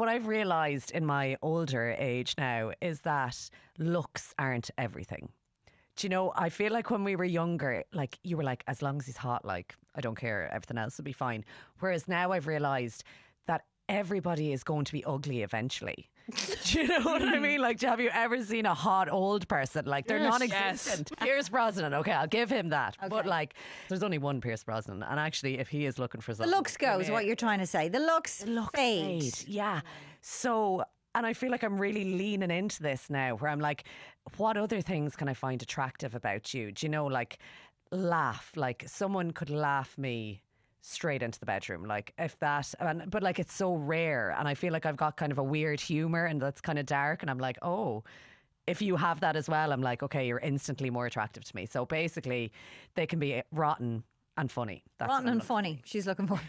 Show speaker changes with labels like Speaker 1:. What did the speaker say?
Speaker 1: what I've realised in my older age now is that looks aren't everything. Do you know, I feel like when we were younger, like you were like, as long as he's hot, like I don't care, everything else will be fine. Whereas now I've realised that everybody is going to be ugly eventually. Do you know what I mean? Like, have you ever seen a hot old person? Like, they're non-existent. Pierce Brosnan, okay, I'll give him that. Okay. But like, there's only one Pierce Brosnan, and actually, if he is looking for something,
Speaker 2: the looks go is what you're trying to say. The looks fade.
Speaker 1: Yeah. So. And I feel like I'm really leaning into this now where I'm like, what other things can I find attractive about you? Do you know, like, laugh. Like, someone could laugh me straight into the bedroom. Like, if that, but like, it's so rare. And I feel like I've got kind of a weird humour and that's kind of dark. And I'm like, oh, if you have that as well, I'm like, okay, you're instantly more attractive to me. So basically, they can be rotten and funny. That's
Speaker 2: rotten and funny. She's looking for.